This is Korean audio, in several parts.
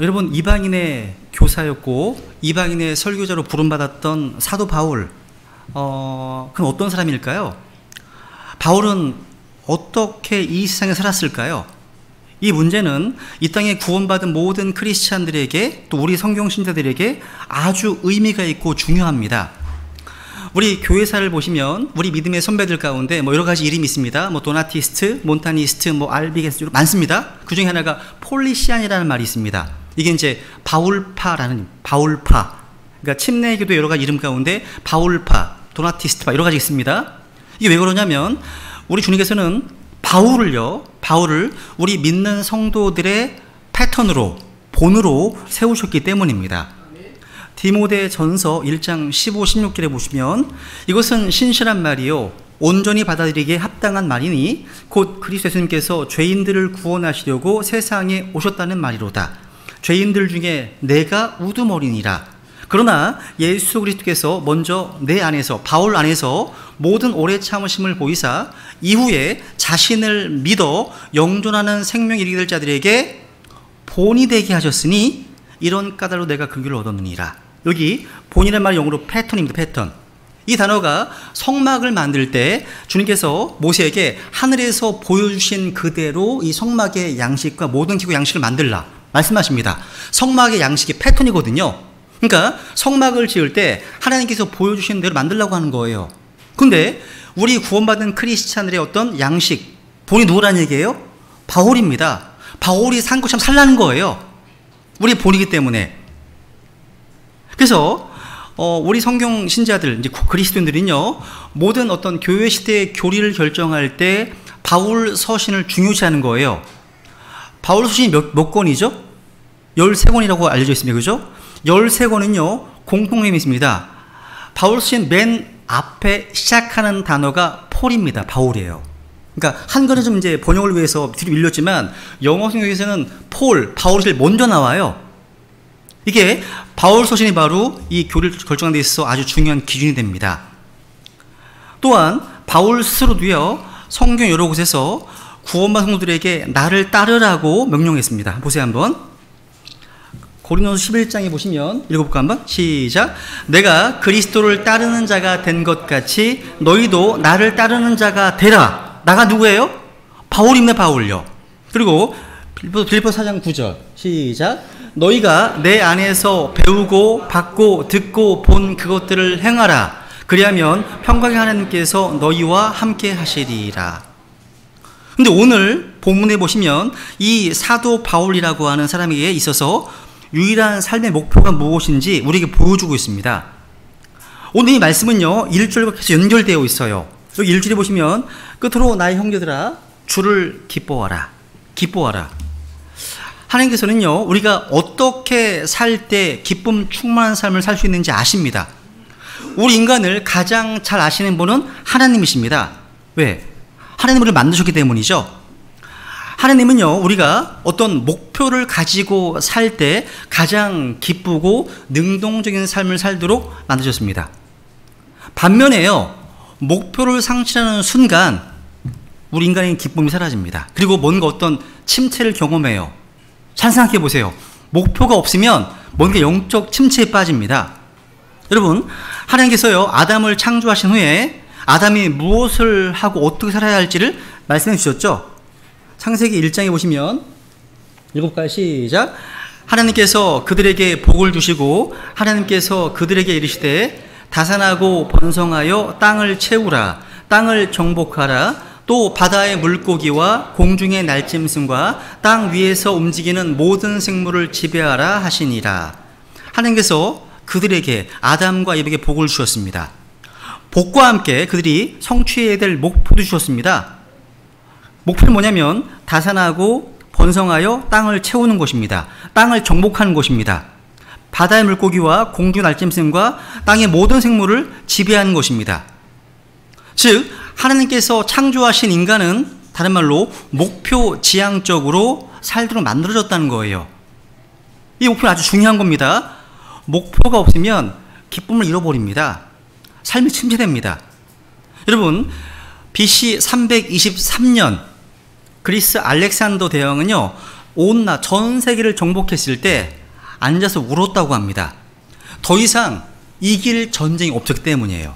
여러분, 이방인의 교사였고 이방인의 설교자로 부름받았던 사도 바울, 그럼 어떤 사람일까요? 바울은 어떻게 이 세상에 살았을까요? 이 문제는 이 땅에 구원받은 모든 크리스찬들에게, 또 우리 성경신자들에게 아주 의미가 있고 중요합니다. 우리 교회사를 보시면 우리 믿음의 선배들 가운데 여러 가지 이름이 있습니다. 도나티스트, 몬타니스트, 알비게스 많습니다. 그 중에 하나가 폴리시안이라는 말이 있습니다. 이게 이제 바울파. 그러니까 침례교도 여러 가지 이름 가운데 바울파, 도나티스트파 여러 가지 있습니다. 이게 왜 그러냐면 우리 주님께서는 바울을 우리 믿는 성도들의 패턴으로, 본으로 세우셨기 때문입니다. 디모데전서 1장 15, 16절에 보시면 이것은 신실한 말이요 온전히 받아들이기에 합당한 말이니 곧 그리스도 예수님께서 죄인들을 구원하시려고 세상에 오셨다는 말이로다. 죄인들 중에 내가 우두머리니라. 그러나 예수 그리스도께서 먼저 내 안에서, 바울 안에서 모든 오래 참으심을 보이사 이후에 자신을 믿어 영존하는 생명에 이르게 될 자들에게 본이 되게 하셨으니 이런 까닭으로 내가 긍휼을 얻었느니라. 여기 본이라는 말이 영어로 패턴입니다. 패턴. 이 단어가 성막을 만들 때 주님께서 모세에게 하늘에서 보여주신 그대로 이 성막의 양식과 모든 기구 양식을 만들라 말씀하십니다. 성막의 양식이 패턴이거든요. 그러니까 성막을 지을 때 하나님께서 보여주신 대로 만들라고 하는 거예요. 근데 우리 구원받은 크리스찬들의 어떤 양식, 본이 누구라는 얘기예요? 바울입니다. 바울이 산 것처럼 살라는 거예요. 우리 본이기 때문에. 그래서 우리 성경 신자들, 이제 그리스도인들은요, 모든 어떤 교회 시대의 교리를 결정할 때 바울 서신을 중요시하는 거예요. 바울 서신이 몇 권이죠? 13권이라고 알려져 있습니다. 그죠? 13권은요, 공통점이 있습니다. 바울 서신 맨 앞에 시작하는 단어가 폴입니다. 바울이에요. 그러니까 한글은 좀 이제 번역을 위해서 뒤로 밀렸지만 영어 성경에서는 바울이 제일 먼저 나와요. 이게 바울 서신이 바로 이 교리를 결정하는 데 있어서 아주 중요한 기준이 됩니다. 또한 바울 스스로도요, 성경 여러 곳에서 구원받은 성도들에게 나를 따르라고 명령했습니다. 보세요 한번. 고린도서 11장에 보시면 읽어볼까 한번? 시작. 내가 그리스도를 따르는 자가 된 것 같이 너희도 나를 따르는 자가 되라. 나가 누구예요? 바울입니다. 바울요. 그리고 빌립보 4장 9절 시작. 너희가 내 안에서 배우고 받고 듣고 본 그것들을 행하라. 그리하면 평강의 하나님께서 너희와 함께 하시리라. 근데 오늘 본문에 보시면 이 사도 바울이라고 하는 사람에게 있어서 유일한 삶의 목표가 무엇인지 우리에게 보여주고 있습니다. 오늘 이 말씀은요, 1절과 계속 연결되어 있어요. 여기 1절에 보시면 끝으로 나의 형제들아 주를 기뻐하라. 기뻐하라. 하나님께서는요, 우리가 어떻게 살 때 기쁨 충만한 삶을 살 수 있는지 아십니다. 우리 인간을 가장 잘 아시는 분은 하나님이십니다. 왜? 하나님을 우리를 만드셨기 때문이죠. 하나님은요, 우리가 어떤 목표를 가지고 살 때 가장 기쁘고 능동적인 삶을 살도록 만드셨습니다. 반면에요, 목표를 상실하는 순간 우리 인간의 기쁨이 사라집니다. 그리고 뭔가 어떤 침체를 경험해요. 잘 생각해 보세요. 목표가 없으면 뭔가 영적 침체에 빠집니다. 여러분, 하나님께서요, 아담을 창조하신 후에 아담이 무엇을 하고 어떻게 살아야 할지를 말씀해 주셨죠. 창세기 1장에 보시면 읽어볼까요? 시작. 하나님께서 그들에게 복을 주시고 하나님께서 그들에게 이르시되 다산하고 번성하여 땅을 채우라. 땅을 정복하라. 또 바다의 물고기와 공중의 날짐승과 땅 위에서 움직이는 모든 생물을 지배하라 하시니라. 하나님께서 그들에게, 아담과 이브에게 복을 주셨습니다. 복과 함께 그들이 성취해야 될 목표도 주셨습니다. 목표는 뭐냐면 다산하고 번성하여 땅을 채우는 것입니다. 땅을 정복하는 것입니다. 바다의 물고기와 공중 날짐승과 땅의 모든 생물을 지배하는 것입니다. 즉 하나님께서 창조하신 인간은 다른 말로 목표 지향적으로 살도록 만들어졌다는 거예요. 이 목표는 아주 중요한 겁니다. 목표가 없으면 기쁨을 잃어버립니다. 삶이 침체됩니다. 여러분, BC 323년 그리스 알렉산더 대왕은요, 전 세계를 정복했을 때 앉아서 울었다고 합니다. 더 이상 이길 전쟁이 없었기 때문이에요.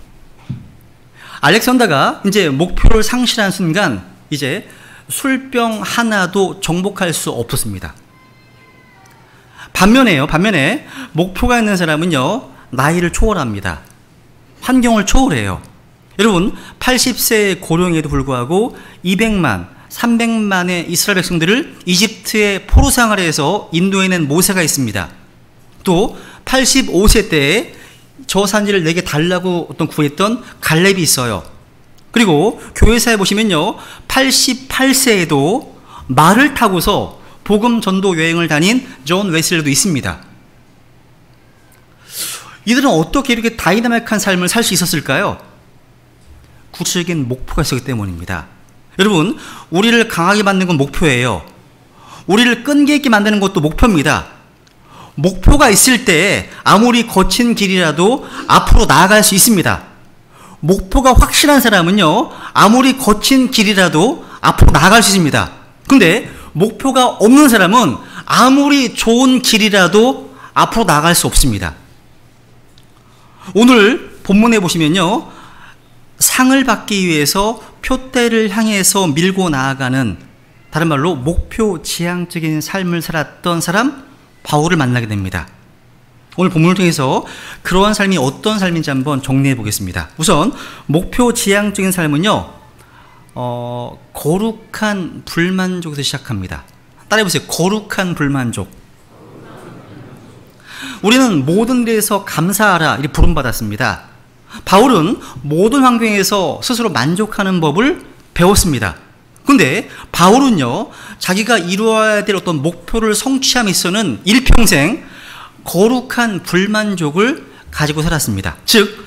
알렉산더가 이제 목표를 상실한 순간 이제 술병 하나도 정복할 수 없었습니다. 반면에 목표가 있는 사람은요, 나이를 초월합니다. 환경을 초월해요. 여러분, 80세의 고령에도 불구하고 200만, 300만의 이스라엘 백성들을 이집트의 포로 생활에서 인도해낸 모세가 있습니다. 또 85세 때에 저 산지를 내게 달라고 구했던 갈렙이 있어요. 그리고 교회사에 보시면요, 88세에도 말을 타고서 복음 전도 여행을 다닌 존 웨슬리도 있습니다. 이들은 어떻게 이렇게 다이나믹한 삶을 살 수 있었을까요? 구체적인 목표가 있었기 때문입니다. 여러분, 우리를 강하게 만드는 건 목표예요. 우리를 끈기 있게 만드는 것도 목표입니다. 목표가 있을 때 아무리 거친 길이라도 앞으로 나아갈 수 있습니다. 목표가 확실한 사람은요, 아무리 거친 길이라도 앞으로 나아갈 수 있습니다. 근데 목표가 없는 사람은 아무리 좋은 길이라도 앞으로 나아갈 수 없습니다. 오늘 본문에 보시면요, 상을 받기 위해서 표대를 향해서 밀고 나아가는, 다른 말로 목표 지향적인 삶을 살았던 사람 바울을 만나게 됩니다. 오늘 본문을 통해서 그러한 삶이 어떤 삶인지 한번 정리해 보겠습니다. 우선 목표 지향적인 삶은요, 거룩한 불만족에서 시작합니다. 따라해보세요. 거룩한 불만족. 우리는 모든 데에서 감사하라 이렇게 부름받았습니다. 바울은 모든 환경에서 스스로 만족하는 법을 배웠습니다. 근데 바울은요, 자기가 이루어야 될 어떤 목표를 성취함에 있어서는 일평생 거룩한 불만족을 가지고 살았습니다. 즉,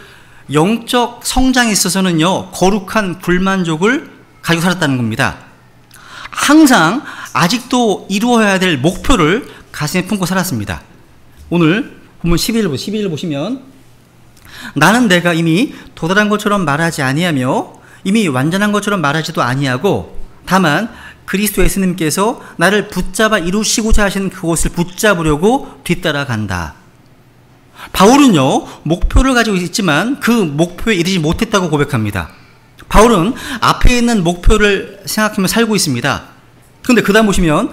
영적 성장에 있어서는요, 거룩한 불만족을 가지고 살았다는 겁니다. 항상 아직도 이루어야 될 목표를 가슴에 품고 살았습니다. 오늘 본문 12절 보시면, 나는 내가 이미 도달한 것처럼 말하지 아니하며 이미 완전한 것처럼 말하지도 아니하고 다만 그리스도 예수님께서 나를 붙잡아 이루시고자 하신 그것을 붙잡으려고 뒤따라간다. 바울은요, 목표를 가지고 있지만 그 목표에 이르지 못했다고 고백합니다. 바울은 앞에 있는 목표를 생각하며 살고 있습니다. 그런데 그 다음 보시면,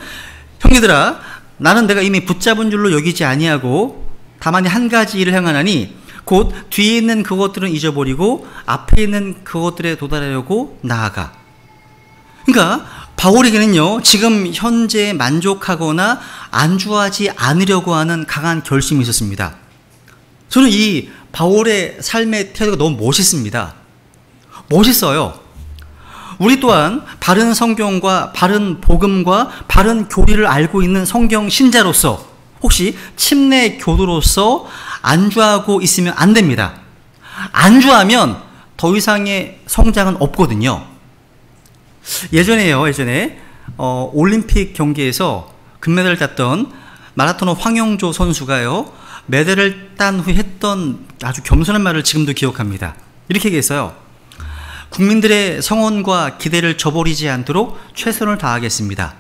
형제들아, 나는 내가 이미 붙잡은 줄로 여기지 아니하고 다만 한 가지 일을 행하나니 곧 뒤에 있는 그것들은 잊어버리고 앞에 있는 그것들에 도달하려고 나아가. 그러니까 바울에게는요, 지금 현재에 만족하거나 안주하지 않으려고 하는 강한 결심이 있었습니다. 저는 이 바울의 삶의 태도가 너무 멋있습니다. 멋있어요. 우리 또한 바른 성경과 바른 복음과 바른 교리를 알고 있는 성경 신자로서 혹시 침례 교도로서 안주하고 있으면 안 됩니다. 안주하면 더 이상의 성장은 없거든요. 예전에 올림픽 경기에서 금메달을 땄던 마라토너 황영조 선수가요, 메달을 딴 후에 했던 아주 겸손한 말을 지금도 기억합니다. 이렇게 얘기했어요. 국민들의 성원과 기대를 저버리지 않도록 최선을 다하겠습니다.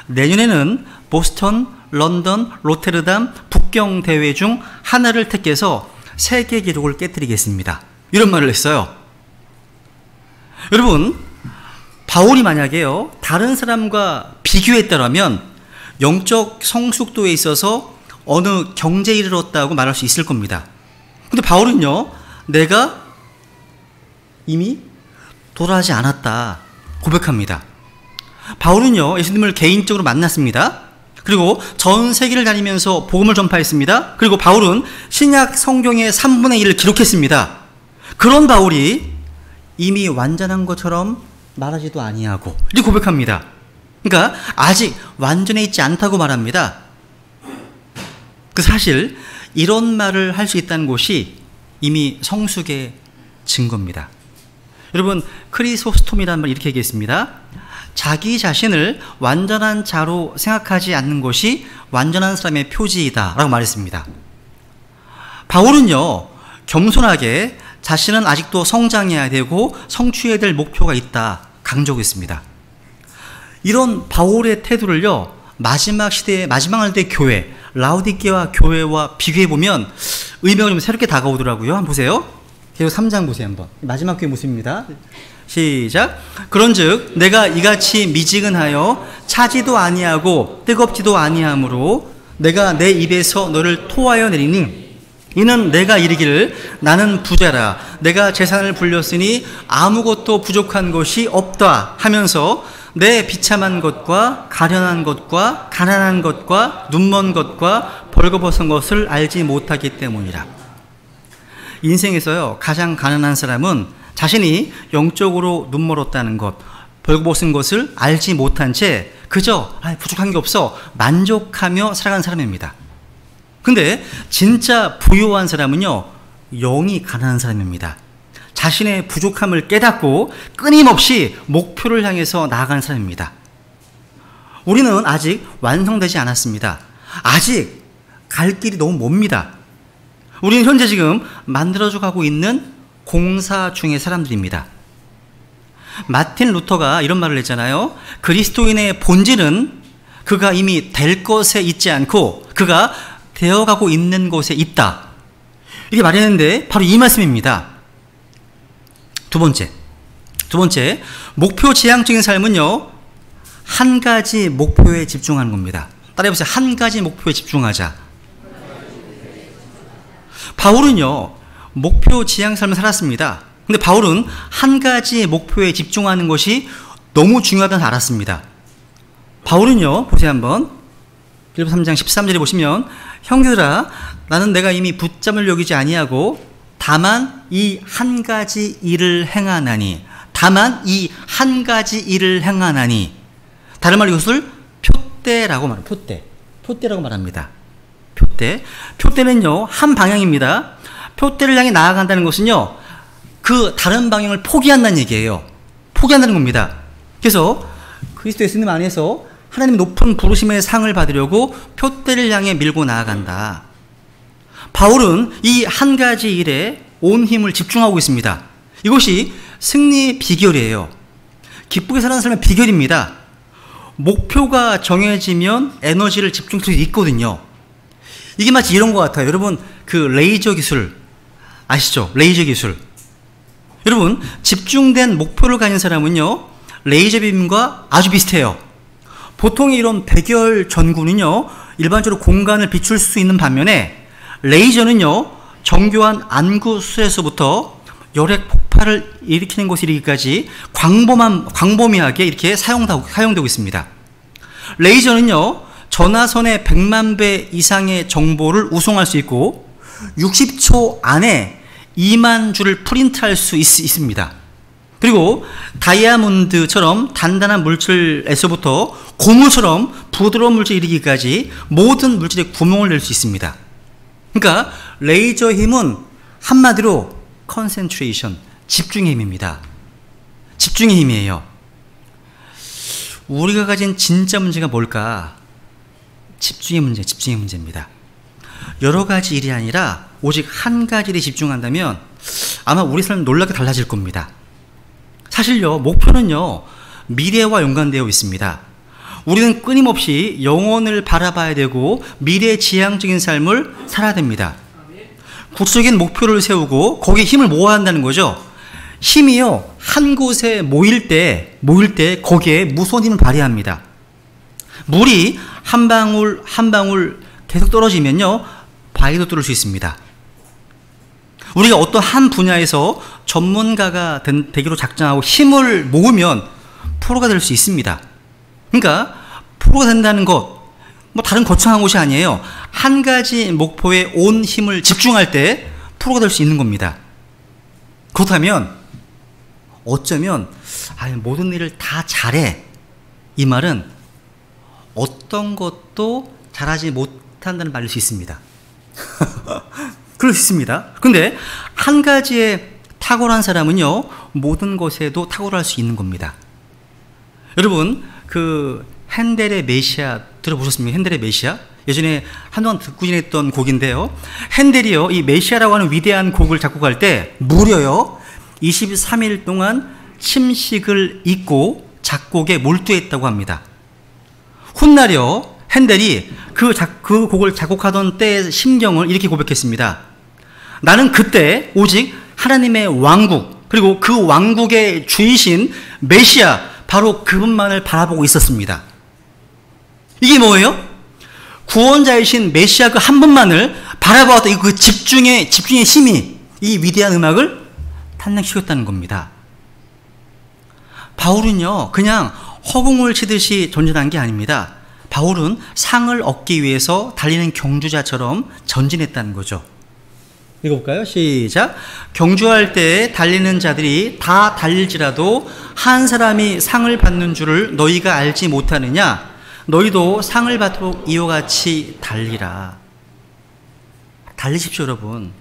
내년에는 보스턴, 런던, 로테르담, 북경 대회 중 하나를 택해서 세계 기록을 깨뜨리겠습니다. 이런 말을 했어요. 여러분, 바울이 만약에요, 다른 사람과 비교했다면 영적 성숙도에 있어서 어느 경제에 이르렀다고 말할 수 있을 겁니다. 근데 바울은요, 내가 이미 도달하지 않았다 고백합니다. 바울은요, 예수님을 개인적으로 만났습니다. 그리고 전 세계를 다니면서 복음을 전파했습니다. 그리고 바울은 신약 성경의 3분의 1을 기록했습니다. 그런 바울이 이미 완전한 것처럼 말하지도 아니하고 이렇게 고백합니다. 그러니까 아직 완전해 있지 않다고 말합니다. 사실 이런 말을 할 수 있다는 것이 이미 성숙의 증거입니다. 여러분, 크리소스톰이라는 말 이렇게 얘기했습니다. 자기 자신을 완전한 자로 생각하지 않는 것이 완전한 사람의 표지이다 라고 말했습니다. 바울은요, 겸손하게 자신은 아직도 성장해야 되고 성취해야 될 목표가 있다 강조했습니다. 이런 바울의 태도를요, 마지막 시대의 마지막 시대의 교회, 라오디게아 교회와 비교해 보면 의미가 좀 새롭게 다가오더라고요. 한번 보세요. 계속 3장 보세요. 한번. 마지막 교회 모습입니다. 시작. 그런즉 내가 이같이 미지근하여 차지도 아니하고 뜨겁지도 아니하므로 내가 내 입에서 너를 토하여 내리니 이는 내가 이르기를 나는 부자라 내가 재산을 불렸으니 아무것도 부족한 것이 없다 하면서 내 비참한 것과 가련한 것과 가난한 것과 눈먼 것과 벌거벗은 것을 알지 못하기 때문이라. 인생에서요 가장 가난한 사람은 자신이 영적으로 눈멀었다는 것, 벌거벗은 것을 알지 못한 채 그저 부족한 게 없어 만족하며 살아가는 사람입니다. 근데 진짜 부유한 사람은요 영이 가난한 사람입니다. 자신의 부족함을 깨닫고 끊임없이 목표를 향해서 나아가는 사람입니다. 우리는 아직 완성되지 않았습니다. 아직 갈 길이 너무 멉니다. 우리는 현재 지금 만들어져 가고 있는 공사 중의 사람들입니다. 마틴 루터가 이런 말을 했잖아요. 그리스도인의 본질은 그가 이미 될 것에 있지 않고 그가 되어가고 있는 곳에 있다. 이렇게 말했는데 바로 이 말씀입니다. 두 번째, 목표 지향적인 삶은요 한 가지 목표에 집중하는 겁니다. 따라해보세요. 한 가지 목표에 집중하자. 바울은요 목표 지향 삶을 살았습니다. 근데 바울은 한 가지 목표에 집중하는 것이 너무 중요하다는 알았습니다. 바울은요 보세요. 한번 빌립보 3장 13절에 보시면 형제들아 나는 내가 이미 붙잡을 여기지 아니하고 다만 이 한 가지 일을 행하나니 다른 말로 이것을 표대라고 말합니다. 표대라고 말합니다. 표대는요 한 방향입니다. 표대를 향해 나아간다는 것은요 그 다른 방향을 포기한다는 얘기예요. 포기한다는 겁니다. 그래서 그리스도 예수님 안에서 하나님의 높은 부르심의 상을 받으려고 표대를 향해 밀고 나아간다. 바울은 이 한 가지 일에 온 힘을 집중하고 있습니다. 이것이 승리의 비결이에요. 기쁘게 사는 삶의 비결입니다. 목표가 정해지면 에너지를 집중할 수 있거든요. 이게 마치 이런 것 같아요. 여러분 그 레이저 기술 아시죠? 레이저 기술. 여러분 집중된 목표를 가진 사람은요 레이저 빔과 아주 비슷해요. 보통의 이런 백열 전구는요 일반적으로 공간을 비출 수 있는 반면에 레이저는요 정교한 안구 수에서부터 열핵 폭발을 일으키는 곳에 이르기까지 광범위하게 이렇게 사용되고 있습니다. 레이저는요 전화선의 100만 배 이상의 정보를 우송할 수 있고 60초 안에 2만 줄을 프린트할 수 있습니다. 그리고 다이아몬드처럼 단단한 물질에서부터 고무처럼 부드러운 물질에 이르기까지 모든 물질에 구멍을 낼 수 있습니다. 그러니까 레이저 힘은 한마디로 컨센트레이션, 집중의 힘입니다. 집중의 힘이에요. 우리가 가진 진짜 문제가 뭘까? 집중의 문제입니다. 여러 가지 일이 아니라 오직 한 가지 일에 집중한다면 아마 우리 삶은 놀랍게 달라질 겁니다. 사실요, 목표는요, 미래와 연관되어 있습니다. 우리는 끊임없이 영혼을 바라봐야 되고 미래지향적인 삶을 살아야 됩니다. 구체적인 목표를 세우고 거기에 힘을 모아야 한다는 거죠. 힘이요, 한 곳에 모일 때 거기에 무서운 힘을 발휘합니다. 물이 한 방울 계속 떨어지면요, 바위도 뚫을 수 있습니다. 우리가 어떤 한 분야에서 전문가가 되기로 작정하고 힘을 모으면 프로가 될 수 있습니다. 그러니까 프로가 된다는 것, 뭐 다른 거창한 것이 아니에요. 한 가지 목표에 온 힘을 집중할 때 프로가 될 수 있는 겁니다. 그렇다면 어쩌면 모든 일을 다 잘해, 이 말은 어떤 것도 잘하지 못한다는 말일 수 있습니다. 그럴 수 있습니다. 근데 한 가지에 탁월한 사람은요, 모든 것에도 탁월할 수 있는 겁니다. 여러분, 그 핸델의 메시아 들어보셨습니까? 핸델의 메시아? 예전에 한동안 듣고 지냈던 곡인데요. 핸델이요, 이 메시아라고 하는 위대한 곡을 작곡할 때 무려요 23일 동안 침식을 잊고 작곡에 몰두했다고 합니다. 훗날요 핸델이 그 곡을 작곡하던 때의 심경을 이렇게 고백했습니다. 나는 그때 오직 하나님의 왕국, 그리고 그 왕국의 주이신 메시아, 바로 그분만을 바라보고 있었습니다. 이게 뭐예요? 구원자이신 메시아 그 한 분만을 바라보았던 그 집중의 힘이 이 위대한 음악을 탄생시켰다는 겁니다. 바울은요, 그냥 허공을 치듯이 전진한 게 아닙니다. 바울은 상을 얻기 위해서 달리는 경주자처럼 전진했다는 거죠. 읽어볼까요? 시작. 경주할 때 달리는 자들이 다 달릴지라도 한 사람이 상을 받는 줄을 너희가 알지 못하느냐? 너희도 상을 받도록 이와 같이 달리라. 달리십시오, 여러분.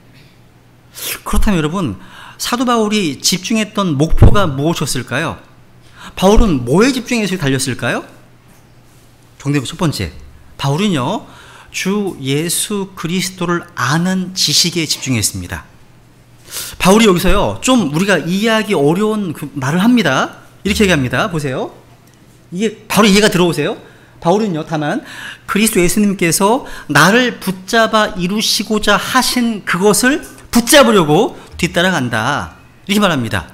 그렇다면 여러분, 사도 바울이 집중했던 목표가 무엇이었을까요? 바울은 뭐에 집중해서 달렸을까요? 정답 첫 번째, 바울은요, 주 예수 그리스도를 아는 지식에 집중했습니다. 바울이 여기서요, 좀 우리가 이해하기 어려운 그 말을 합니다. 이렇게 얘기합니다. 보세요. 이게 바로 이해가 들어오세요? 바울은요, 다만 그리스도 예수님께서 나를 붙잡아 이루시고자 하신 그것을 붙잡으려고 뒤따라간다, 이렇게 말합니다.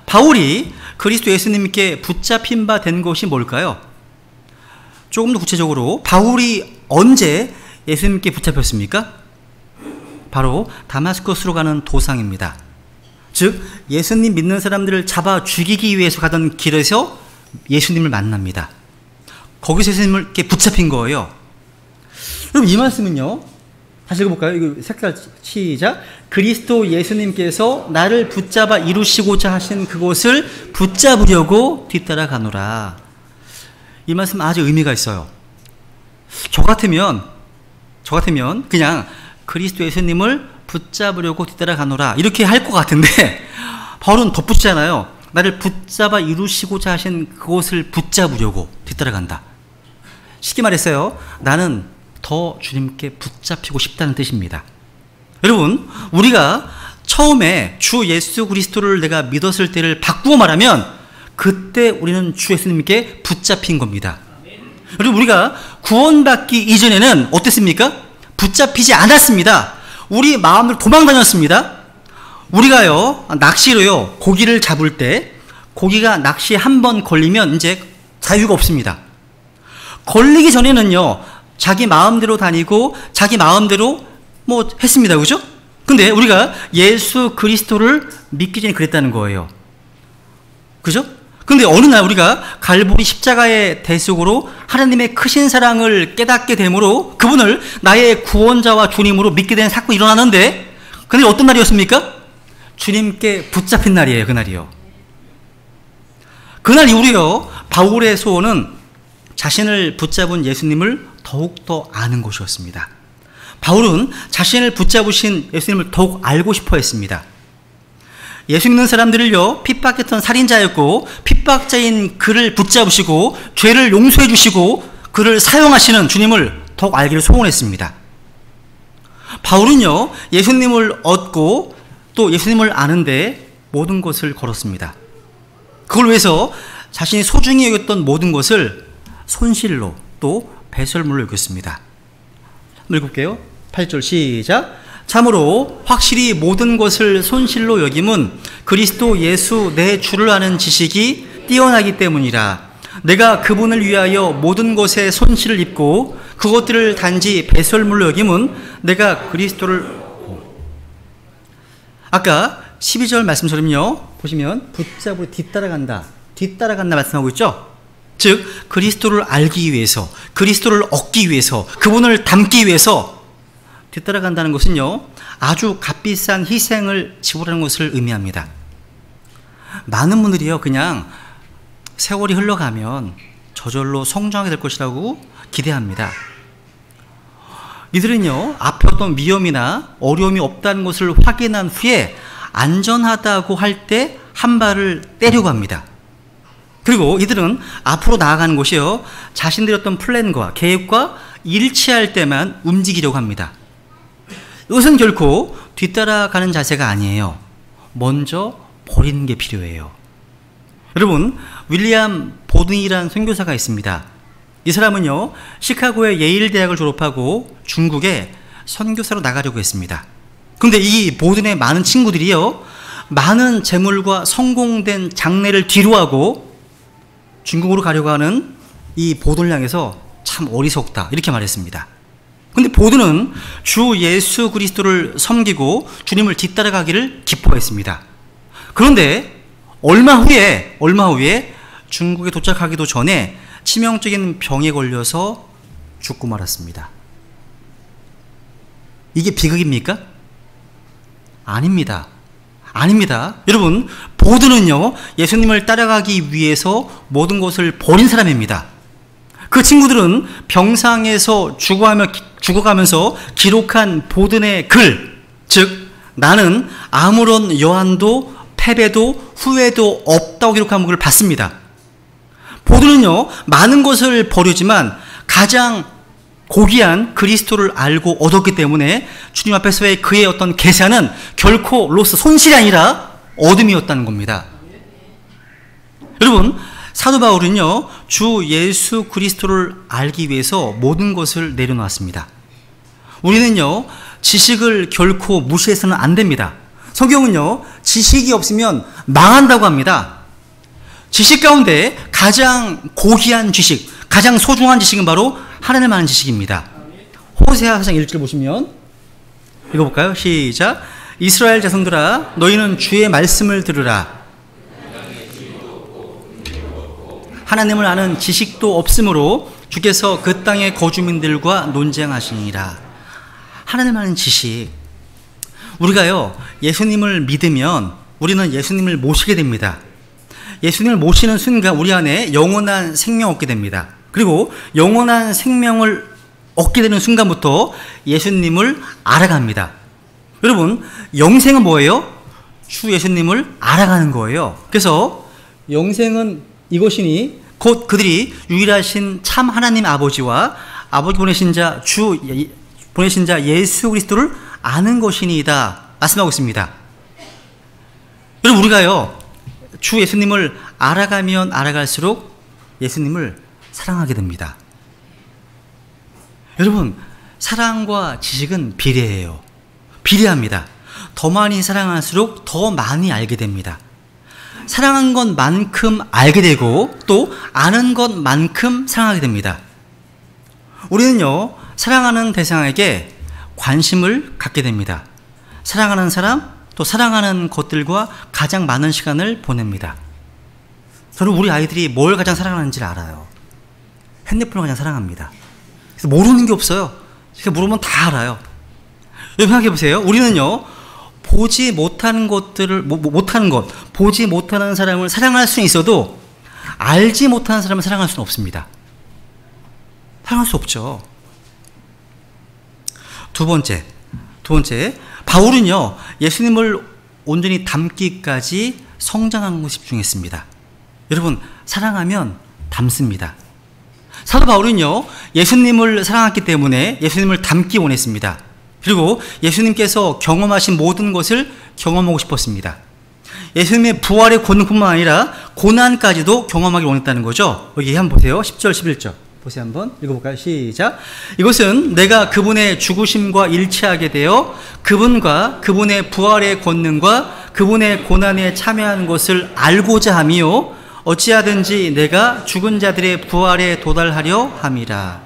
바울이 그리스도 예수님께 붙잡힌 바 된 것이 뭘까요? 조금 더 구체적으로 바울이 언제 예수님께 붙잡혔습니까? 바로 다마스커스로 가는 도상입니다. 즉 예수님 믿는 사람들을 잡아 죽이기 위해서 가던 길에서 예수님을 만납니다. 거기서 예수님을 이렇게 붙잡힌 거예요. 그럼 이 말씀은요, 다시 읽어볼까요? 이거 색깔 시작. 그리스도 예수님께서 나를 붙잡아 이루시고자 하신 그곳을 붙잡으려고 뒤따라가노라. 이 말씀 아주 의미가 있어요. 저 같으면 그냥 그리스도 예수님을 붙잡으려고 뒤따라가노라 이렇게 할 것 같은데, 바울은 덧붙이잖아요. 나를 붙잡아 이루시고자 하신 그곳을 붙잡으려고 뒤따라간다. 쉽게 말했어요. 나는 더 주님께 붙잡히고 싶다는 뜻입니다. 여러분, 우리가 처음에 주 예수 그리스도를 내가 믿었을 때를 바꾸어 말하면 그때 우리는 주 예수님께 붙잡힌 겁니다. 여러분, 우리가 구원받기 이전에는 어땠습니까? 붙잡히지 않았습니다. 우리 마음으로 도망다녔습니다. 우리가요, 낚시로요, 고기를 잡을 때 고기가 낚시에 한 번 걸리면 이제 자유가 없습니다. 걸리기 전에는요, 자기 마음대로 다니고 자기 마음대로 뭐 했습니다. 그죠? 근데 우리가 예수 그리스도를 믿기 전에 그랬다는 거예요. 그죠? 근데 어느 날 우리가 갈보리 십자가의 대속으로 하나님의 크신 사랑을 깨닫게 되므로 그분을 나의 구원자와 주님으로 믿게 된 사건이 일어나는데, 그날이 어떤 날이었습니까? 주님께 붙잡힌 날이에요. 그날이요. 그날 이후로요, 바울의 소원은 자신을 붙잡은 예수님을 더욱더 아는 것이었습니다. 바울은 자신을 붙잡으신 예수님을 더욱 알고 싶어 했습니다. 예수 믿는 사람들을요, 핍박했던 살인자였고 핍박자인 그를 붙잡으시고 죄를 용서해 주시고 그를 사용하시는 주님을 더욱 알기를 소원했습니다. 바울은요, 예수님을 얻고 또 예수님을 아는데 모든 것을 걸었습니다. 그걸 위해서 자신이 소중히 여겼던 모든 것을 손실로 또 배설물로 여겼습니다. 한번 읽을게요. 8절 시작. 참으로 확실히 모든 것을 손실로 여김은 그리스도 예수 내 주를 아는 지식이 뛰어나기 때문이라. 내가 그분을 위하여 모든 것에 손실을 입고 그것들을 단지 배설물로 여김은 내가 그리스도를, 아까 12절 말씀처럼요, 보시면 붙잡으러 뒤따라간다 말씀하고 있죠. 즉 그리스도를 알기 위해서, 그리스도를 얻기 위해서, 그분을 닮기 위해서 뒤따라간다는 것은요, 아주 값비싼 희생을 지불하는 것을 의미합니다. 많은 분들이요, 그냥 세월이 흘러가면 저절로 성장하게 될 것이라고 기대합니다. 이들은요, 앞에 어떤 위험이나 어려움이 없다는 것을 확인한 후에 안전하다고 할 때 한 발을 떼려고 합니다. 그리고 이들은 앞으로 나아가는 것이요, 자신들의 어떤 플랜과 계획과 일치할 때만 움직이려고 합니다. 이것은 결코 뒤따라가는 자세가 아니에요. 먼저 버리는 게 필요해요. 여러분, 윌리엄 보든이라는 선교사가 있습니다. 이 사람은요, 시카고의 예일 대학을 졸업하고 중국에 선교사로 나가려고 했습니다. 그런데 이 보든의 많은 친구들이요, 많은 재물과 성공된 장래를 뒤로하고 중국으로 가려고 하는 이 보든을 향해서 참 어리석다 이렇게 말했습니다. 근데 보든은 주 예수 그리스도를 섬기고 주님을 뒤따라가기를 기뻐했습니다. 그런데 얼마 후에 중국에 도착하기도 전에 치명적인 병에 걸려서 죽고 말았습니다. 이게 비극입니까? 아닙니다. 여러분, 보든은요, 예수님을 따라가기 위해서 모든 것을 버린 사람입니다. 그 친구들은 병상에서 죽어가면서 기록한 보든의 글, 즉 나는 아무런 여한도 패배도 후회도 없다고 기록한 것을 봤습니다. 보든은요, 많은 것을 버리지만 가장 고귀한 그리스도를 알고 얻었기 때문에 주님 앞에서의 그의 어떤 계산은 결코 로스, 손실이 아니라 얻음이었다는 겁니다. 여러분, 사도 바울은요, 주 예수 그리스도를 알기 위해서 모든 것을 내려놓았습니다. 우리는요, 지식을 결코 무시해서는 안 됩니다. 성경은요, 지식이 없으면 망한다고 합니다. 지식 가운데 가장 고귀한 지식, 가장 소중한 지식은 바로 하나님을 아는 지식입니다. 호세아 4장 1절 보시면 읽어볼까요? 시작. 이스라엘 자손들아, 너희는 주의 말씀을 들으라. 하나님을 아는 지식도 없으므로 주께서 그 땅의 거주민들과 논쟁하시니라. 하나님을 아는 지식. 우리가요, 예수님을 믿으면 우리는 예수님을 모시게 됩니다. 예수님을 모시는 순간 우리 안에 영원한 생명 얻게 됩니다. 그리고 영원한 생명을 얻게 되는 순간부터 예수님을 알아갑니다. 여러분, 영생은 뭐예요? 주 예수님을 알아가는 거예요. 그래서 영생은 이것이니 곧 그들이 유일하신 참 하나님 아버지와 아버지 보내신 자 예수 그리스도를 아는 것이니이다 말씀하고 있습니다. 여러분, 우리가요, 주 예수님을 알아가면 알아갈수록 예수님을 사랑하게 됩니다. 여러분, 사랑과 지식은 비례해요. 비례합니다. 더 많이 사랑할수록 더 많이 알게 됩니다. 사랑한 것만큼 알게 되고 또 아는 것만큼 사랑하게 됩니다. 우리는요, 사랑하는 대상에게 관심을 갖게 됩니다. 사랑하는 사람, 또 사랑하는 것들과 가장 많은 시간을 보냅니다. 저는 우리 아이들이 뭘 가장 사랑하는지를 알아요. 핸드폰을 가장 사랑합니다. 그래서 모르는 게 없어요. 제가 물으면 다 알아요. 여러분 생각해 보세요. 우리는요, 보지 못하는 것들을 보지 못하는 사람을 사랑할 수는 있어도 알지 못하는 사람을 사랑할 수는 없습니다. 사랑할 수 없죠. 두 번째, 바울은요, 예수님을 온전히 닮기까지 성장하는 것에 집중했습니다. 여러분, 사랑하면 닮습니다. 사도 바울은요, 예수님을 사랑했기 때문에 예수님을 닮기 원했습니다. 그리고 예수님께서 경험하신 모든 것을 경험하고 싶었습니다. 예수님의 부활의 권능뿐만 아니라 고난까지도 경험하기 원했다는 거죠. 여기 한번 보세요. 10절 11절 보세요. 한번 읽어볼까요? 시작. 이것은 내가 그분의 죽으심과 일치하게 되어 그분과 그분의 부활의 권능과 그분의 고난에 참여하는 것을 알고자 함이요, 어찌하든지 내가 죽은 자들의 부활에 도달하려 함이라.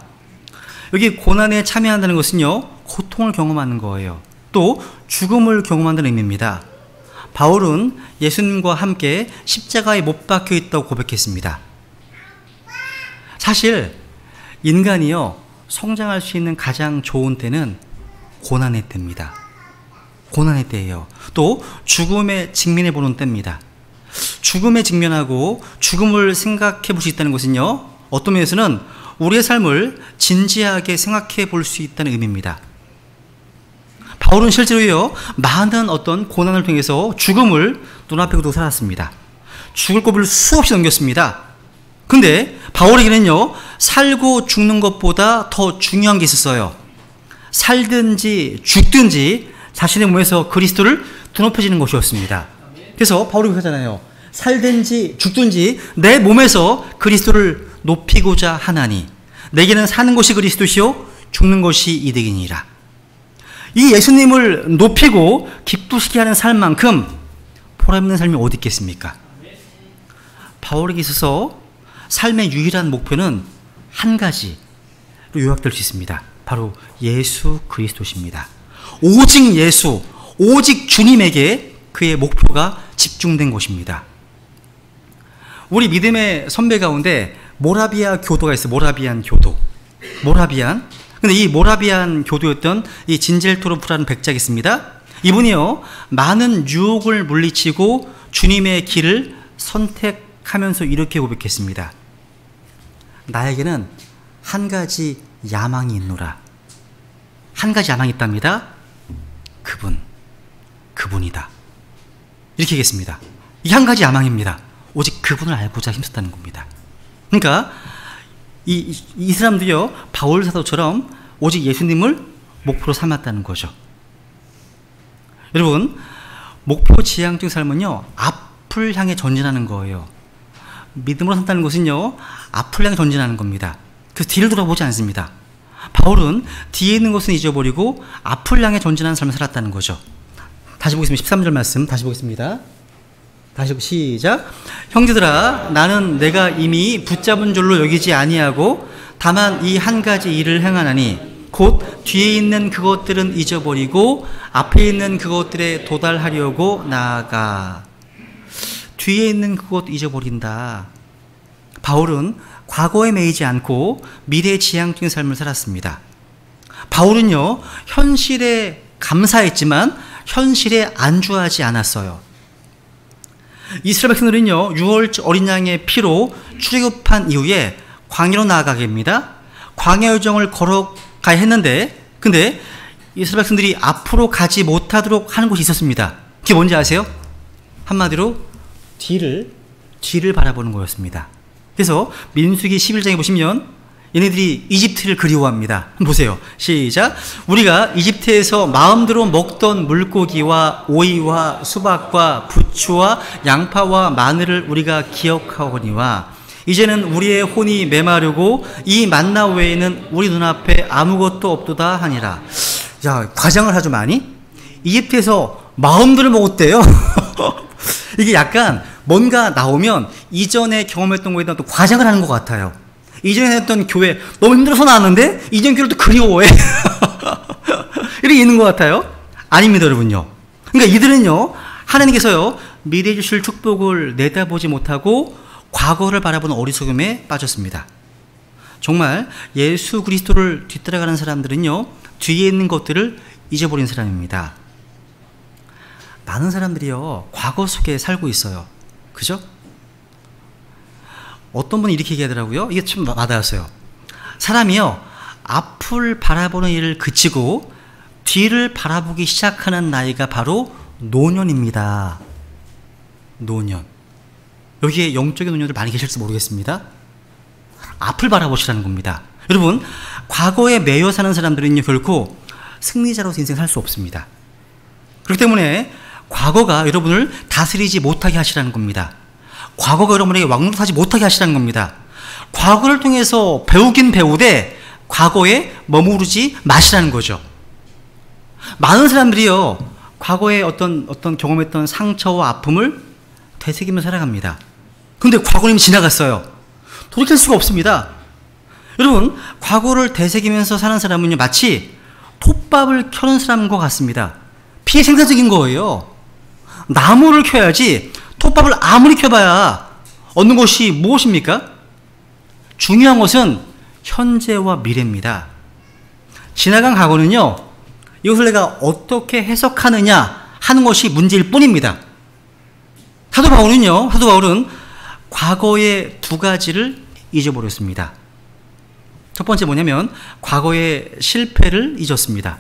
여기 고난에 참여한다는 것은요, 고통을 경험하는 거예요. 또 죽음을 경험한다는 의미입니다. 바울은 예수님과 함께 십자가에 못 박혀 있다고 고백했습니다. 사실 인간이요, 성장할 수 있는 가장 좋은 때는 고난의 때입니다. 고난의 때예요. 또 죽음에 직면해 보는 때입니다. 죽음에 직면하고 죽음을 생각해 볼 수 있다는 것은요, 어떤 면에서는 우리의 삶을 진지하게 생각해 볼 수 있다는 의미입니다. 바울은 실제로요, 많은 어떤 고난을 통해서 죽음을 눈앞에 두고 살았습니다. 죽을 고비를 수없이 넘겼습니다. 근데 바울에게는요, 살고 죽는 것보다 더 중요한 게 있었어요. 살든지 죽든지 자신의 몸에서 그리스도를 드높여지는 것이었습니다. 그래서 바울이 그러잖아요. 살든지 죽든지 내 몸에서 그리스도를 높이고자 하나니. 내게는 사는 것이 그리스도시요 죽는 것이 이득이니라. 이 예수님을 높이고 기쁘시게 하는 삶만큼 보람있는 삶이 어디 있겠습니까? 바울에게 있어서 삶의 유일한 목표는 한 가지로 요약될 수 있습니다. 바로 예수 그리스도십니다. 오직 예수, 오직 주님에게 그의 목표가 집중된 것입니다. 우리 믿음의 선배 가운데 모라비아 교도가 있어요. 모라비안 교도. 모라비안. 근데 이 모라비안 교도였던 이 진젤토르프라는 백작이 있습니다. 이분이요, 많은 유혹을 물리치고 주님의 길을 선택하면서 이렇게 고백했습니다. 나에게는 한 가지 야망이 있노라. 한 가지 야망이 있답니다. 그분이다. 이렇게 얘기했습니다. 이 한 가지 야망입니다. 오직 그분을 알고자 힘썼다는 겁니다. 그러니까 이 사람들이요, 바울 사도처럼 오직 예수님을 목표로 삼았다는 거죠. 여러분, 목표 지향적인 삶은요, 앞을 향해 전진하는 거예요. 믿음으로 산다는 것은요, 앞을 향해 전진하는 겁니다. 그래서 뒤를 돌아보지 않습니다. 바울은 뒤에 있는 것은 잊어버리고 앞을 향해 전진하는 삶을 살았다는 거죠. 다시 보겠습니다. 13절 말씀 다시 보겠습니다. 다시 시작. 형제들아, 나는 내가 이미 붙잡은 줄로 여기지 아니하고 다만 이 한 가지 일을 행하나니 곧 뒤에 있는 그것들은 잊어버리고 앞에 있는 그것들에 도달하려고 나아가. 뒤에 있는 그것 잊어버린다. 바울은 과거에 매이지 않고 미래 지향적인 삶을 살았습니다. 바울은요, 현실에 감사했지만 현실에 안주하지 않았어요. 이스라엘 백성들은요, 6월 어린 양의 피로 출애굽한 이후에 광야로 나아가게 됩니다. 광야 여정을 걸어가야 했는데, 근데 이스라엘 백성들이 앞으로 가지 못하도록 하는 곳이 있었습니다. 그게 뭔지 아세요? 한마디로 뒤를 바라보는 거였습니다. 그래서 민수기 11장에 보시면 얘네들이 이집트를 그리워합니다. 한번 보세요. 시작. 우리가 이집트에서 마음대로 먹던 물고기와 오이와 수박과 부추와 양파와 마늘을 우리가 기억하오니와 이제는 우리의 혼이 메마르고 이 만나 외에는 우리 눈앞에 아무것도 없도다 하니라. 야, 과장을 하죠 많이? 이집트에서 마음대로 먹었대요. 이게 약간 뭔가 나오면 이전에 경험했던 거에 대한 또 과장을 하는 것 같아요. 이전에 했던 교회 너무 힘들어서 나왔는데 이전 교회를 또 그리워해. 이렇게 있는 것 같아요. 아닙니다, 여러분요. 그러니까 이들은요, 하나님께서요, 미래에 주실 축복을 내다보지 못하고 과거를 바라보는 어리석음에 빠졌습니다. 정말 예수 그리스도를 뒤따라가는 사람들은요, 뒤에 있는 것들을 잊어버린 사람입니다. 많은 사람들이요, 과거 속에 살고 있어요. 그죠? 어떤 분이 이렇게 얘기하더라고요. 이게 좀 와닿았어요. 사람이요, 앞을 바라보는 일을 그치고 뒤를 바라보기 시작하는 나이가 바로 노년입니다. 노년. 여기에 영적인 노년들 많이 계실지 모르겠습니다. 앞을 바라보시라는 겁니다. 여러분, 과거에 매여 사는 사람들은요, 결코 승리자로서 인생 살 수 없습니다. 그렇기 때문에 과거가 여러분을 다스리지 못하게 하시라는 겁니다. 과거가 여러분에게 왕노릇하지 못하게 하시라는 겁니다. 과거를 통해서 배우긴 배우되 과거에 머무르지 마시라는 거죠. 많은 사람들이요, 과거에 어떤 경험했던 상처와 아픔을 되새기며 살아갑니다. 근데 과거는 지나갔어요. 돌이킬 수가 없습니다. 여러분, 과거를 되새기면서 사는 사람은요, 마치 톱밥을 켜는 사람과 같습니다. 피해생산적인 거예요. 나무를 켜야지 톱밥을 아무리 켜봐야 얻는 것이 무엇입니까? 중요한 것은 현재와 미래입니다. 지나간 과거는요, 이것을 내가 어떻게 해석하느냐 하는 것이 문제일 뿐입니다. 사도 바울은 과거의 두 가지를 잊어버렸습니다. 첫 번째 뭐냐면 과거의 실패를 잊었습니다.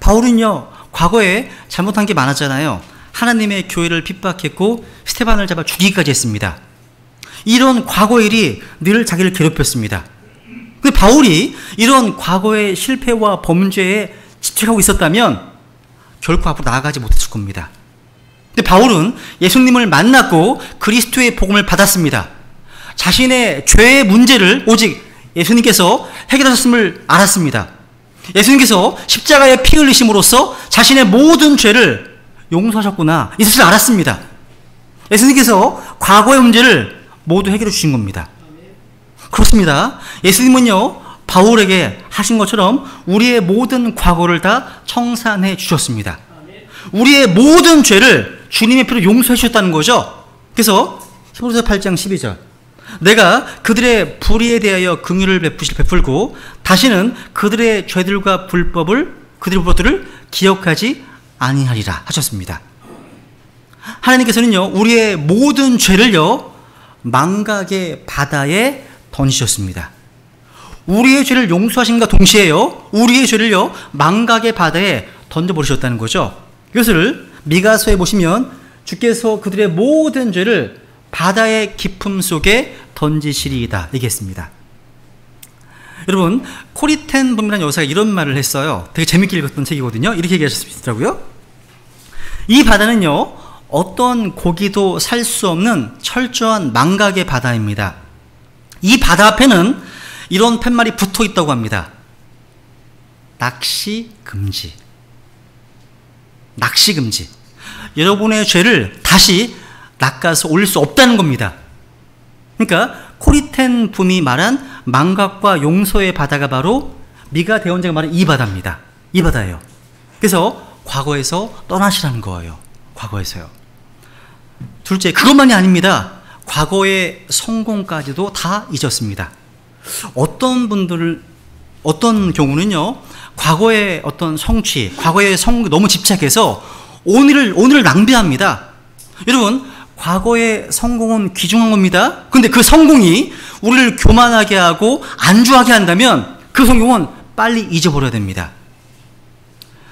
바울은요, 과거에 잘못한 게 많았잖아요. 하나님의 교회를 핍박했고 스테반을 잡아 죽이기까지 했습니다. 이런 과거 일이 늘 자기를 괴롭혔습니다. 근데 바울이 이런 과거의 실패와 범죄에 집착하고 있었다면 결코 앞으로 나아가지 못했을 겁니다. 근데 바울은 예수님을 만났고 그리스도의 복음을 받았습니다. 자신의 죄의 문제를 오직 예수님께서 해결하셨음을 알았습니다. 예수님께서 십자가에 피 흘리심으로써 자신의 모든 죄를 용서하셨구나, 이 사실을 알았습니다. 예수님께서 과거의 문제를 모두 해결해 주신 겁니다. 그렇습니다. 예수님은요, 바울에게 하신 것처럼 우리의 모든 과거를 다 청산해 주셨습니다. 우리의 모든 죄를 주님의 피로 용서해 주셨다는 거죠. 그래서 히브리서 8장 12절, 내가 그들의 불의에 대하여 긍휼을 베풀고 다시는 그들의 죄들과 그들의 불법들을 기억하지 아니하리라 하셨습니다. 하나님께서는요, 우리의 모든 죄를요, 망각의 바다에 던지셨습니다. 우리의 죄를 용서하신과 동시에요, 우리의 죄를요, 망각의 바다에 던져버리셨다는 거죠. 이것을 미가서에 보시면 주께서 그들의 모든 죄를 바다의 깊음 속에 던지시리이다 얘기했습니다. 여러분, 코리 텐 붐이라는 여사가 이런 말을 했어요. 되게 재밌게 읽었던 책이거든요. 이렇게 얘기하셨더라고요. 이 바다는요, 어떤 고기도 살 수 없는 철저한 망각의 바다입니다. 이 바다 앞에는 이런 팻말이 붙어 있다고 합니다. 낚시 금지. 낚시 금지. 여러분의 죄를 다시 낚아서 올릴 수 없다는 겁니다. 그러니까 코리 텐 붐이 말한 망각과 용서의 바다가 바로 미가 대원자가 말한 이 바다입니다. 이 바다예요. 그래서 과거에서 떠나시라는 거예요. 과거에서요. 둘째, 그것만이 아닙니다. 과거의 성공까지도 다 잊었습니다. 어떤 경우는요, 과거의 어떤 성취, 과거의 성공에 너무 집착해서 오늘을 낭비합니다. 여러분, 과거의 성공은 귀중한 겁니다. 근데 그 성공이 우리를 교만하게 하고 안주하게 한다면 그 성공은 빨리 잊어버려야 됩니다.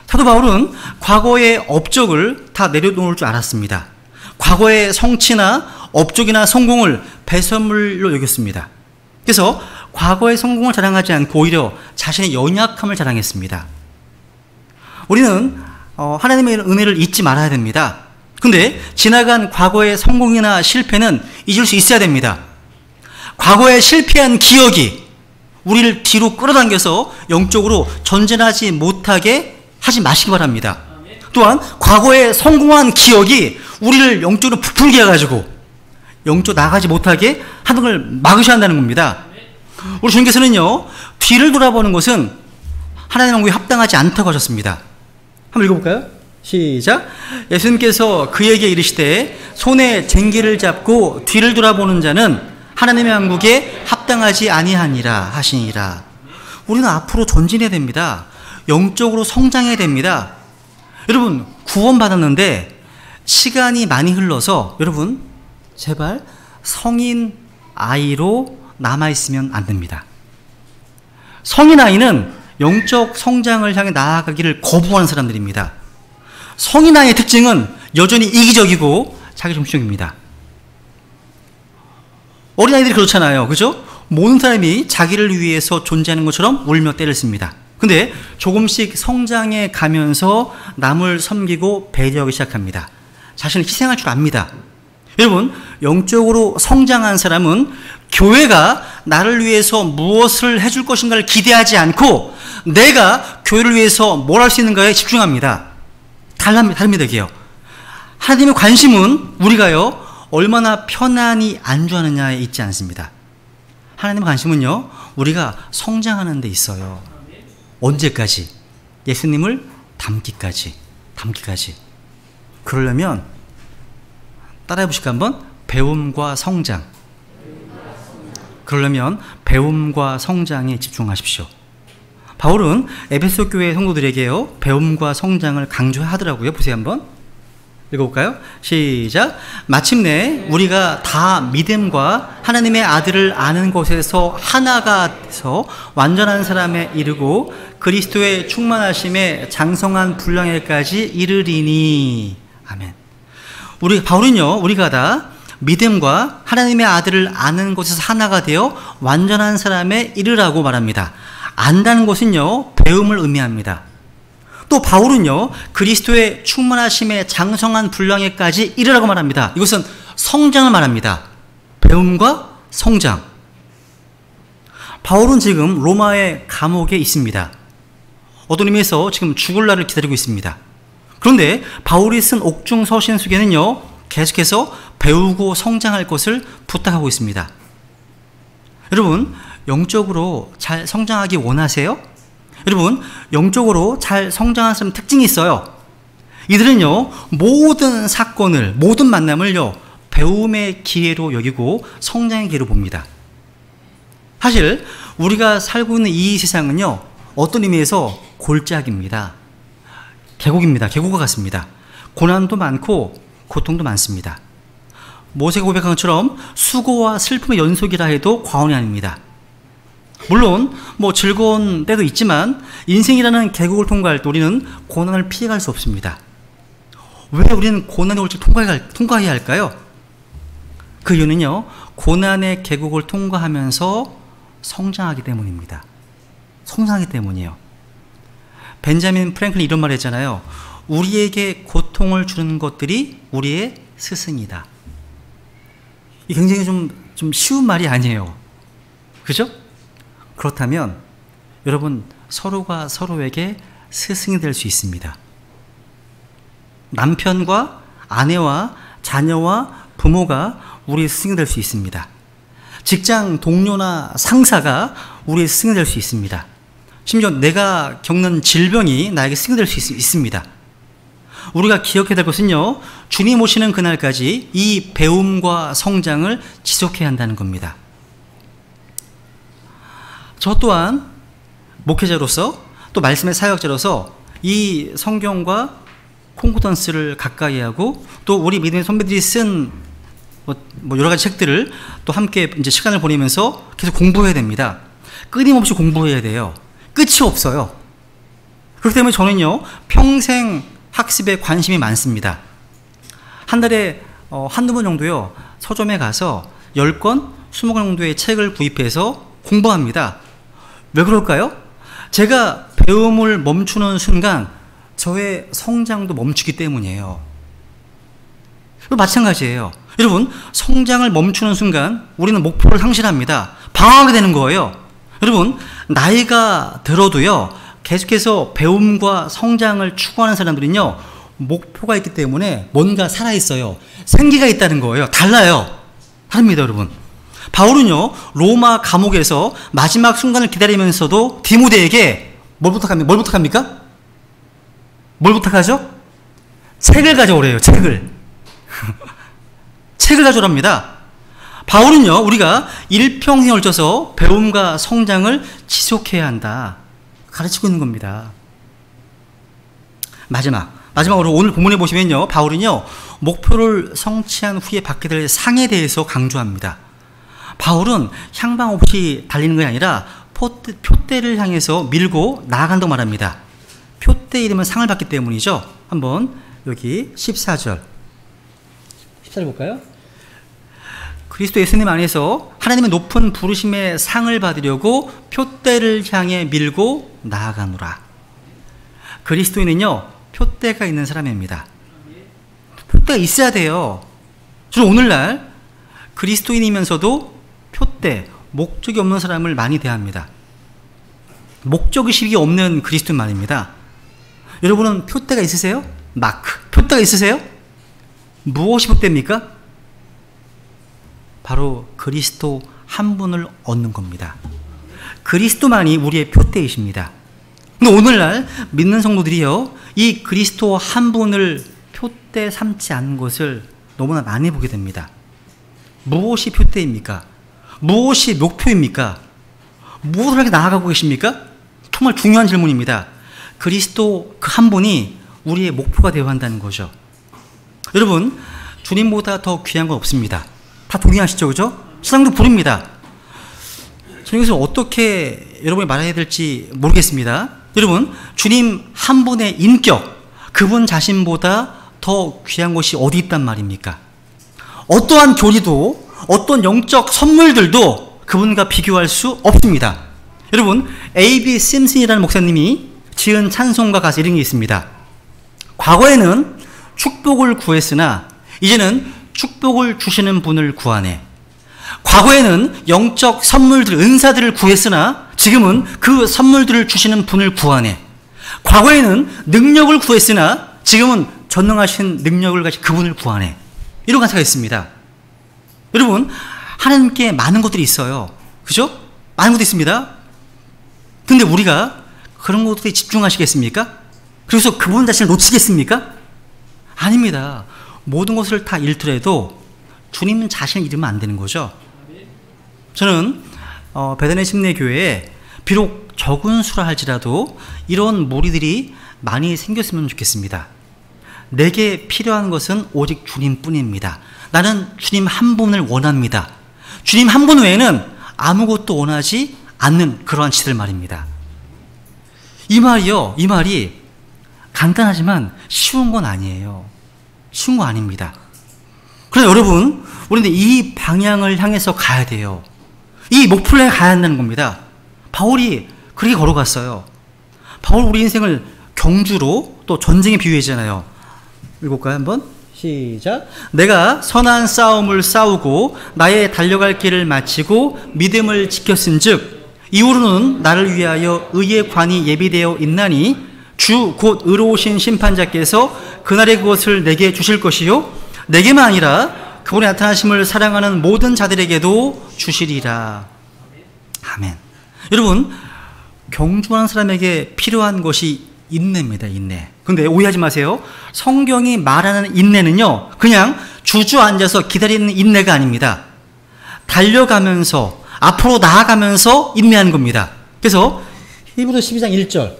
사도 바울은 과거의 업적을 다 내려놓을 줄 알았습니다. 과거의 성취나 업적이나 성공을 배설물로 여겼습니다. 그래서 과거의 성공을 자랑하지 않고 오히려 자신의 연약함을 자랑했습니다. 우리는 하나님의 은혜를 잊지 말아야 됩니다. 근데 지나간 과거의 성공이나 실패는 잊을 수 있어야 됩니다. 과거에 실패한 기억이 우리를 뒤로 끌어당겨서 영적으로 전진하지 못하게 하지 마시기 바랍니다. 또한 과거에 성공한 기억이 우리를 영적으로 부풀게 해가지고 영적 나가지 못하게 하는 걸 막으셔야 한다는 겁니다. 우리 주님께서는요, 뒤를 돌아보는 것은 하나님의 왕국에 합당하지 않다고 하셨습니다. 한번 읽어볼까요? 시작. 예수님께서 그에게 이르시되 손에 쟁기를 잡고 뒤를 돌아보는 자는 하나님의 왕국에 합당하지 아니하니라 하시니라. 우리는 앞으로 전진해야 됩니다. 영적으로 성장해야 됩니다. 여러분, 구원받았는데 시간이 많이 흘러서 여러분 제발 성인 아이로 남아있으면 안 됩니다. 성인 아이는 영적 성장을 향해 나아가기를 거부하는 사람들입니다. 성인 아이의 특징은 여전히 이기적이고 자기중심적입니다. 어린아이들이 그렇잖아요. 그죠? 모든 사람이 자기를 위해서 존재하는 것처럼 울며 떼를 씁니다. 근데 조금씩 성장해 가면서 남을 섬기고 배려하기 시작합니다. 자신을 희생할 줄 압니다. 여러분, 영적으로 성장한 사람은 교회가 나를 위해서 무엇을 해줄 것인가를 기대하지 않고 내가 교회를 위해서 뭘 할 수 있는가에 집중합니다. 다릅니다, 이게요. 하나님의 관심은 우리가요, 얼마나 편안히 안주하느냐에 있지 않습니다. 하나님의 관심은요, 우리가 성장하는 데 있어요. 언제까지? 예수님을 닮기까지. 그러려면 따라해 보실까요? 한번? 배움과 성장. 그러려면 배움과 성장에 집중하십시오. 바울은 에베소 교회 성도들에게요, 배움과 성장을 강조하더라고요. 보세요, 한번. 읽어볼까요? 시작. 마침내 우리가 다 믿음과 하나님의 아들을 아는 것에서 하나가 돼서 완전한 사람에 이르고 그리스도의 충만하심에 장성한 분량에까지 이르리니. 아멘. 바울은요, 우리가 다 믿음과 하나님의 아들을 아는 것에서 하나가 되어 완전한 사람에 이르라고 말합니다. 안다는 것은요, 배움을 의미합니다. 또 바울은요, 그리스도의 충만하심에 장성한 분량에까지 이르라고 말합니다. 이것은 성장을 말합니다. 배움과 성장. 바울은 지금 로마의 감옥에 있습니다. 어떤 의미에서 지금 죽을 날을 기다리고 있습니다. 그런데 바울이 쓴 옥중 서신 속에는요, 계속해서 배우고 성장할 것을 부탁하고 있습니다. 여러분, 영적으로 잘 성장하기 원하세요? 여러분, 영적으로 잘 성장하는 사람 특징이 있어요. 이들은요, 모든 사건을, 모든 만남을요, 배움의 기회로 여기고 성장의 기회로 봅니다. 사실 우리가 살고 있는 이 세상은요, 어떤 의미에서 골짜기입니다. 계곡입니다. 계곡과 같습니다. 고난도 많고 고통도 많습니다. 모세가 고백한 것처럼 수고와 슬픔의 연속이라 해도 과언이 아닙니다. 물론 즐거운 때도 있지만 인생이라는 계곡을 통과할 때 우리는 고난을 피해갈 수 없습니다. 왜 우리는 고난의 골짜기를 통과해야 할까요? 그 이유는요, 고난의 계곡을 통과하면서 성장하기 때문입니다. 성장하기 때문이에요. 벤자민 프랭클린 이런 말을 했잖아요. 우리에게 고통을 주는 것들이 우리의 스승이다. 이 굉장히 좀 쉬운 말이 아니에요. 그죠? 그렇다면 여러분, 서로가 서로에게 스승이 될 수 있습니다. 남편과 아내와 자녀와 부모가 우리의 스승이 될 수 있습니다. 직장 동료나 상사가 우리의 스승이 될 수 있습니다. 심지어 내가 겪는 질병이 나에게 스승이 될 수 있습니다. 우리가 기억해야 될 것은요, 주님 오시는 그날까지 이 배움과 성장을 지속해야 한다는 겁니다. 저 또한 목회자로서 또 말씀의 사역자로서 이 성경과 콩코던스를 가까이 하고 또 우리 믿음의 선배들이 쓴 여러 가지 책들을 또 함께 이제 시간을 보내면서 계속 공부해야 됩니다. 끊임없이 공부해야 돼요. 끝이 없어요. 그렇기 때문에 저는요, 평생 학습에 관심이 많습니다. 한 달에 한두 번 정도요, 서점에 가서 10권, 20권 정도의 책을 구입해서 공부합니다. 왜 그럴까요? 제가 배움을 멈추는 순간 저의 성장도 멈추기 때문이에요. 마찬가지예요. 여러분, 성장을 멈추는 순간 우리는 목표를 상실합니다. 방황하게 되는 거예요. 여러분, 나이가 들어도요, 계속해서 배움과 성장을 추구하는 사람들은요, 목표가 있기 때문에 뭔가 살아있어요. 생기가 있다는 거예요. 달라요. 다릅니다, 여러분. 바울은요, 로마 감옥에서 마지막 순간을 기다리면서도 디모데에게 뭘 부탁합니까? 뭘 부탁하죠? 책을 가져오래요. 책을. 책을 가져오랍니다. 바울은요, 우리가 일평생에 걸쳐서 배움과 성장을 지속해야 한다, 가르치고 있는 겁니다. 마지막으로 오늘 본문에 보시면요, 바울은요, 목표를 성취한 후에 받게 될 상에 대해서 강조합니다. 바울은 향방 없이 달리는 것이 아니라 표대를 향해서 밀고 나아간다고 말합니다. 표대 이름은 상을 받기 때문이죠. 한번 여기 14절 볼까요? 그리스도 예수님 안에서 하나님의 높은 부르심의 상을 받으려고 표대를 향해 밀고 나아가노라. 그리스도인은요, 표대가 있는 사람입니다. 표대가 있어야 돼요. 저는 오늘날 그리스도인이면서도 표대, 목적이 없는 사람을 많이 대합니다. 목적의식이 없는 그리스도인 말입니다. 여러분은 표대가 있으세요? 마크, 표대가 있으세요? 무엇이 표대입니까? 바로 그리스도 한 분을 얻는 겁니다. 그리스도만이 우리의 표대이십니다. 근데 오늘날 믿는 성도들이요, 이 그리스도 한 분을 표대 삼지 않는 것을 너무나 많이 보게 됩니다. 무엇이 표대입니까? 무엇이 목표입니까? 무엇을 하게 나아가고 계십니까? 정말 중요한 질문입니다. 그리스도 그 한 분이 우리의 목표가 되어야 한다는 거죠. 여러분, 주님보다 더 귀한 건 없습니다. 다 동의하시죠? 그죠? 세상도 부릅니다. 저는 여기서 어떻게 여러분이 말해야 될지 모르겠습니다. 여러분, 주님 한 분의 인격, 그분 자신보다 더 귀한 것이 어디 있단 말입니까? 어떠한 교리도, 어떤 영적 선물들도 그분과 비교할 수 없습니다. 여러분, A.B. 심슨이라는 목사님이 지은 찬송가 가사 이런 게 있습니다. 과거에는 축복을 구했으나 이제는 축복을 주시는 분을 구하네. 과거에는 영적 선물들, 은사들을 구했으나 지금은 그 선물들을 주시는 분을 구하네. 과거에는 능력을 구했으나 지금은 전능하신 능력을 가진 그분을 구하네. 이런 가사가 있습니다. 여러분, 하나님께 많은 것들이 있어요. 그죠? 많은 것도 있습니다. 근데 우리가 그런 것들에 집중하시겠습니까? 그래서 그분 자신을 놓치겠습니까? 아닙니다. 모든 것을 다 잃더라도 주님 자신을 잃으면 안 되는 거죠. 저는 베드네 심내교회에 비록 적은 수라 할지라도 이런 무리들이 많이 생겼으면 좋겠습니다. 내게 필요한 것은 오직 주님뿐입니다. 나는 주님 한 분을 원합니다. 주님 한 분 외에는 아무것도 원하지 않는 그러한 지들 말입니다. 이 말이 간단하지만 쉬운 건 아니에요. 쉬운 거 아닙니다. 그러나 여러분, 우리는 이 방향을 향해서 가야 돼요. 이 목표를 가야 한다는 겁니다. 바울이 그렇게 걸어갔어요. 바울 우리 인생을 경주로 또 전쟁에 비유했잖아요. 읽을까요? 한번? 시작. 내가 선한 싸움을 싸우고 나의 달려갈 길을 마치고 믿음을 지켰은즉 이후로는 나를 위하여 의의 관이 예비되어 있나니 주 곧 의로우신 심판자께서 그날의 그것을 내게 주실 것이요 내게만 아니라 그분의 나타나심을 사랑하는 모든 자들에게도 주시리라. 아멘. 여러분, 경주하는 사람에게 필요한 것이 인내입니다. 인내. 근데 오해하지 마세요. 성경이 말하는 인내는요, 그냥 주저앉아서 기다리는 인내가 아닙니다. 달려가면서 앞으로 나아가면서 인내하는 겁니다. 그래서 히브리서 12장 1절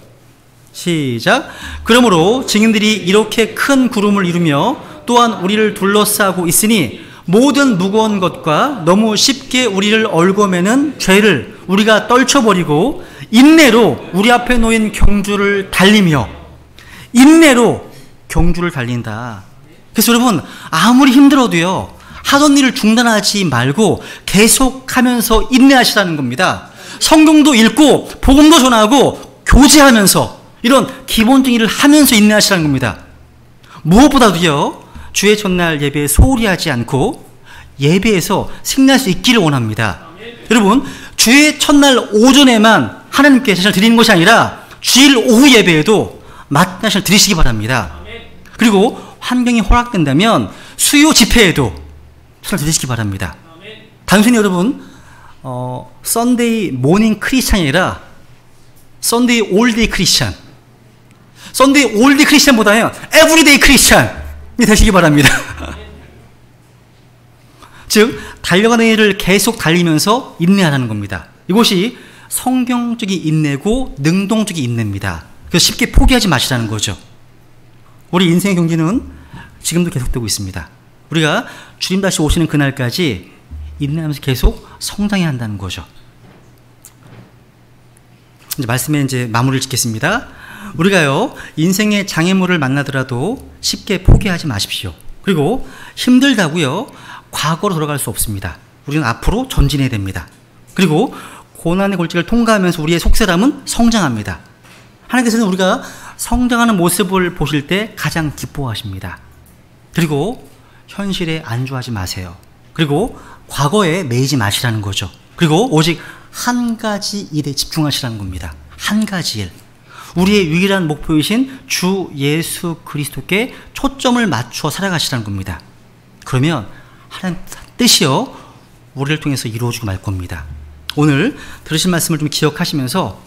시작. 그러므로 증인들이 이렇게 큰 구름을 이루며 또한 우리를 둘러싸고 있으니 모든 무거운 것과 너무 쉽게 우리를 얽어매는 죄를 우리가 떨쳐버리고 인내로 우리 앞에 놓인 경주를 달리며, 인내로 경주를 달린다. 그래서 여러분, 아무리 힘들어도요, 하던 일을 중단하지 말고 계속하면서 인내하시라는 겁니다. 성경도 읽고 복음도 전하고 교제하면서 이런 기본적인 일을 하면서 인내하시라는 겁니다. 무엇보다도요, 주의 첫날 예배에 소홀히 하지 않고 예배에서 승리할 수 있기를 원합니다. 여러분, 주의 첫날 오전에만 하나님께 자신을 드리는 것이 아니라 주일 오후 예배에도 마땅한 자신을 드리시기 바랍니다. 그리고 환경이 허락된다면 수요 집회에도 자신을 드리시기 바랍니다. 단순히 여러분, 썬데이 모닝 크리스찬이 아니라 썬데이 올데이 크리스찬, 썬데이 올데이 크리스찬보다는 에브리데이 크리스찬이 되시기 바랍니다. 즉, 달려가는 일을 계속 달리면서 인내하라는 겁니다. 이것이 성경적인 인내고 능동적인 인내입니다. 그래서 쉽게 포기하지 마시라는 거죠. 우리 인생의 경기는 지금도 계속되고 있습니다. 우리가 주님 다시 오시는 그날까지 인내하면서 계속 성장해야 한다는 거죠. 이제 말씀에 이제 마무리를 짓겠습니다. 우리가요, 인생의 장애물을 만나더라도 쉽게 포기하지 마십시오. 그리고 힘들다고요, 과거로 돌아갈 수 없습니다. 우리는 앞으로 전진해야 됩니다. 그리고 고난의 골짜기를 통과하면서 우리의 속사람은 성장합니다. 하나님께서는 우리가 성장하는 모습을 보실 때 가장 기뻐하십니다. 그리고 현실에 안주하지 마세요. 그리고 과거에 매이지 마시라는 거죠. 그리고 오직 한 가지 일에 집중하시라는 겁니다. 한 가지 일. 우리의 유일한 목표이신 주 예수 그리스도께 초점을 맞춰 살아가시라는 겁니다. 그러면 하나님 뜻이요, 우리를 통해서 이루어지고 말 겁니다. 오늘 들으신 말씀을 좀 기억하시면서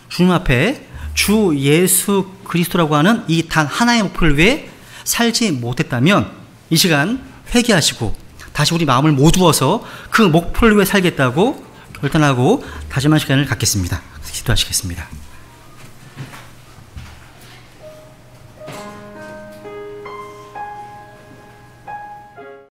주님 앞에 주 예수 그리스도라고 하는 이 단 하나의 목표를 위해 살지 못했다면 이 시간 회개하시고 다시 우리 마음을 모두어서 그 목표를 위해 살겠다고 결단하고 다짐한 시간을 갖겠습니다. 기도하시겠습니다.